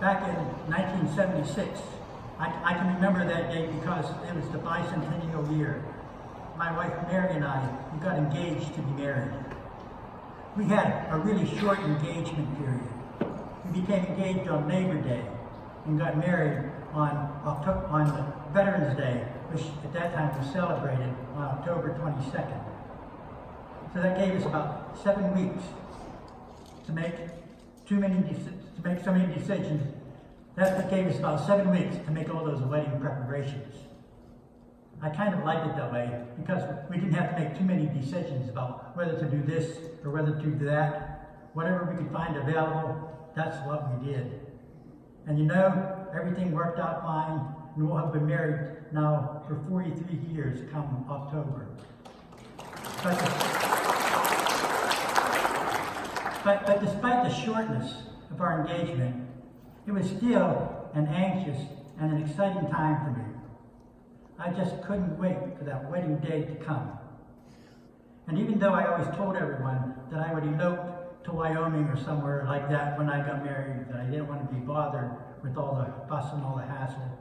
Back in 1976, I can remember that date because it was the bicentennial year. My wife Mary and I, we got engaged to be married. We had a really short engagement period. We became engaged on Labor Day and got married on Veterans Day, which at that time was celebrated on October 22nd. So that gave us about 7 weeks to make so many decisions. That gave us about 7 weeks to make all those wedding preparations. I kind of liked it that way because we didn't have to make too many decisions about whether to do this or whether to do that. Whatever we could find available, that's what we did. And you know, everything worked out fine, and we'll have been married now for 43 years come October. But despite the shortness of our engagement, it was still an anxious and an exciting time for me. I just couldn't wait for that wedding day to come. And even though I always told everyone that I would elope to Wyoming or somewhere like that when I got married, that I didn't want to be bothered with all the fuss and all the hassle,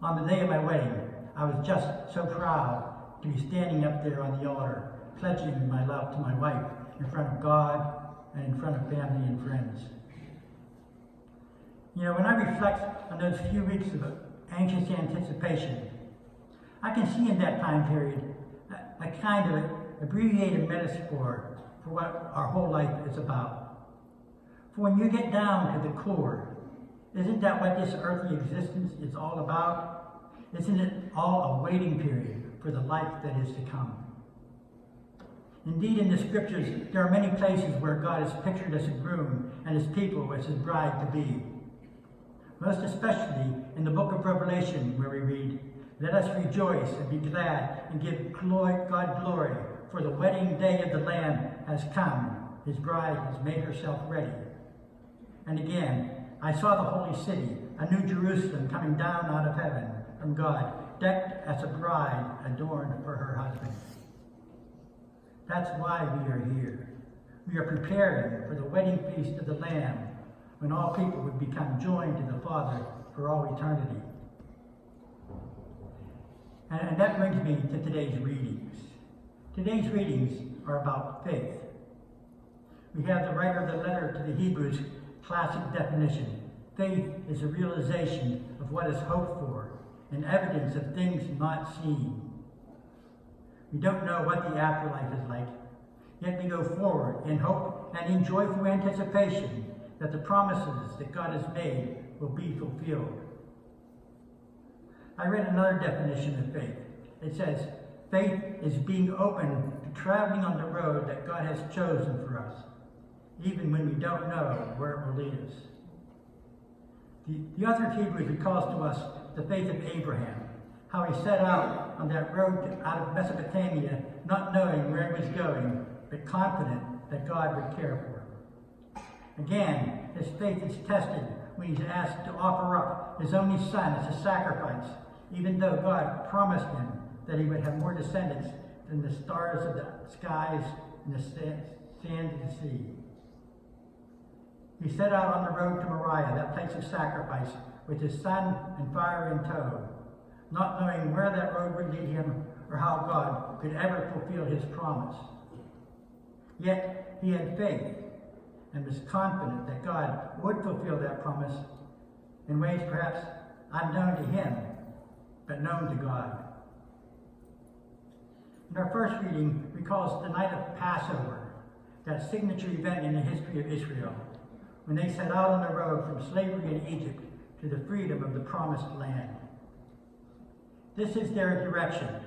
on the day of my wedding, I was just so proud to be standing up there on the altar, pledging my love to my wife in front of God and in front of family and friends. You know, when I reflect on those few weeks of anxious anticipation, I can see in that time period a kind of abbreviated metaphor for what our whole life is about. For when you get down to the core, isn't that what this earthly existence is all about? Isn't it all a waiting period for the life that is to come? Indeed, in the scriptures, there are many places where God is pictured as a groom and his people as his bride to be. Most especially in the book of Revelation, where we read, "Let us rejoice and be glad and give God glory, for the wedding day of the Lamb has come. His bride has made herself ready." And again, "I saw the holy city, a new Jerusalem, coming down out of heaven from God, decked as a bride adorned for her husband." That's why we are here. We are preparing for the wedding feast of the Lamb, when all people would become joined to the Father for all eternity. And that brings me to today's readings. Today's readings are about faith. We have the writer of the letter to the Hebrews classic definition. Faith is a realization of what is hoped for, and evidence of things not seen. We don't know what the afterlife is like, yet we go forward in hope and in joyful anticipation that the promises that God has made will be fulfilled. I read another definition of faith. It says, faith is being open to traveling on the road that God has chosen for us, even when we don't know where it will lead us. The author of Hebrews recalls to us the faith of Abraham, how he set out on that road out of Mesopotamia, not knowing where he was going, but confident that God would care for him. Again, his faith is tested when he's asked to offer up his only son as a sacrifice, even though God promised him that he would have more descendants than the stars of the skies and the sand of the sea. He set out on the road to Moriah, that place of sacrifice, with his son and fire in tow, not knowing where that road would lead him or how God could ever fulfill his promise. Yet he had faith and was confident that God would fulfill that promise in ways perhaps unknown to him, but known to God. And our first reading recalls the night of Passover, that signature event in the history of Israel, when they set out on the road from slavery in Egypt to the freedom of the promised land. This is their directions.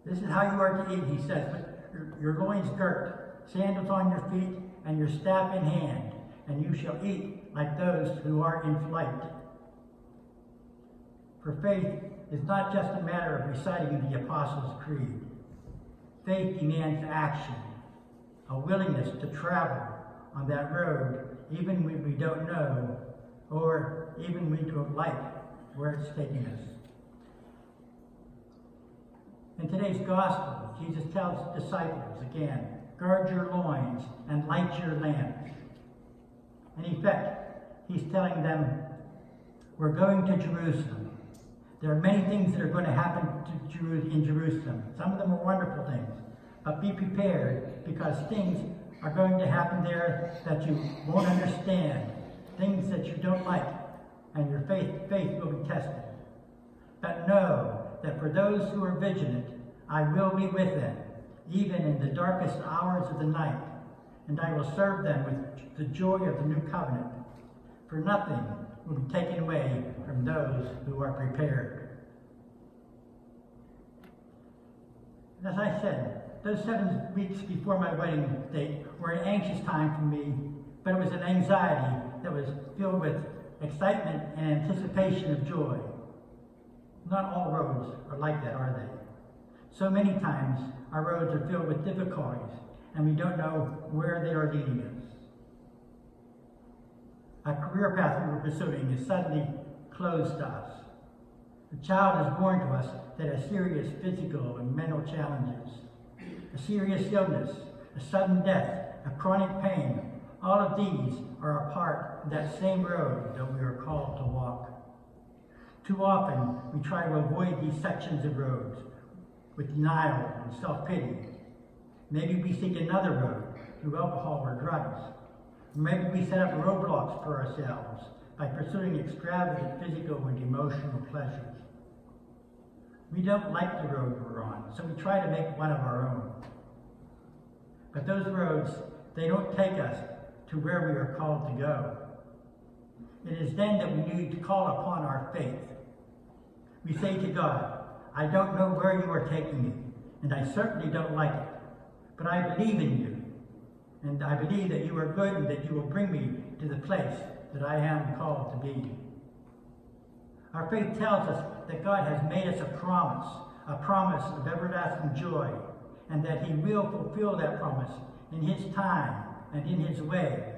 This is how you are to eat, he says, with your loins girt, sandals on your feet, and your staff in hand, and you shall eat like those who are in flight. For faith is not just a matter of reciting the Apostles' Creed. Faith demands action, a willingness to travel on that road, even when we don't know, or even when we don't like where it's taking us. In today's gospel, Jesus tells disciples again, guard your loins and light your lamps. In effect, he's telling them, we're going to Jerusalem. There are many things that are going to happen in Jerusalem. Some of them are wonderful things. But be prepared, because things are going to happen there that you won't understand. Things that you don't like. And your faith will be tested. But know that for those who are vigilant, I will be with them, even in the darkest hours of the night. And I will serve them with the joy of the new covenant. For nothing will be taken away from those who are prepared. As I said, those 7 weeks before my wedding date were an anxious time for me, but it was an anxiety that was filled with excitement and anticipation of joy. Not all roads are like that, are they? So many times our roads are filled with difficulties, and we don't know where they are leading us. A career path we were pursuing is suddenly closed to us. A child is born to us that has serious physical and mental challenges. A serious illness, a sudden death, a chronic pain, all of these are a part of that same road that we are called to walk. Too often, we try to avoid these sections of roads with denial and self-pity. Maybe we seek another road through alcohol or drugs. Maybe we set up roadblocks for ourselves by pursuing extravagant physical and emotional pleasures. We don't like the road we're on, so we try to make one of our own. But those roads, they don't take us to where we are called to go. It is then that we need to call upon our faith. We say to God, I don't know where you are taking me, and I certainly don't like it, but I believe in you, and I believe that you are good and that you will bring me to the place that I am called to be. Our faith tells us that God has made us a promise of everlasting joy, and that he will fulfill that promise in his time and in his way.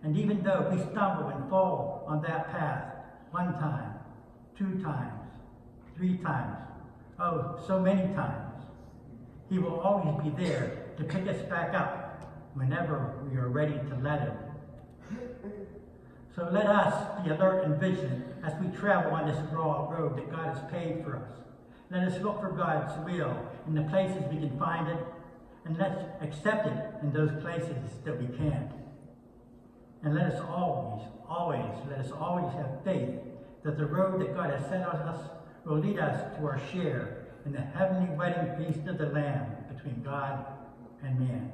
And even though we stumble and fall on that path 1 time, 2 times, 3 times, oh, so many times, he will always be there to pick us back up whenever we are ready to let him. So let us be alert and vigilant as we travel on this broad road that God has paved for us. Let us look for God's will in the places we can find it, and let's accept it in those places that we can't. And let us always have faith that the road that God has set on us will lead us to our share in the heavenly wedding feast of the Lamb between God and man.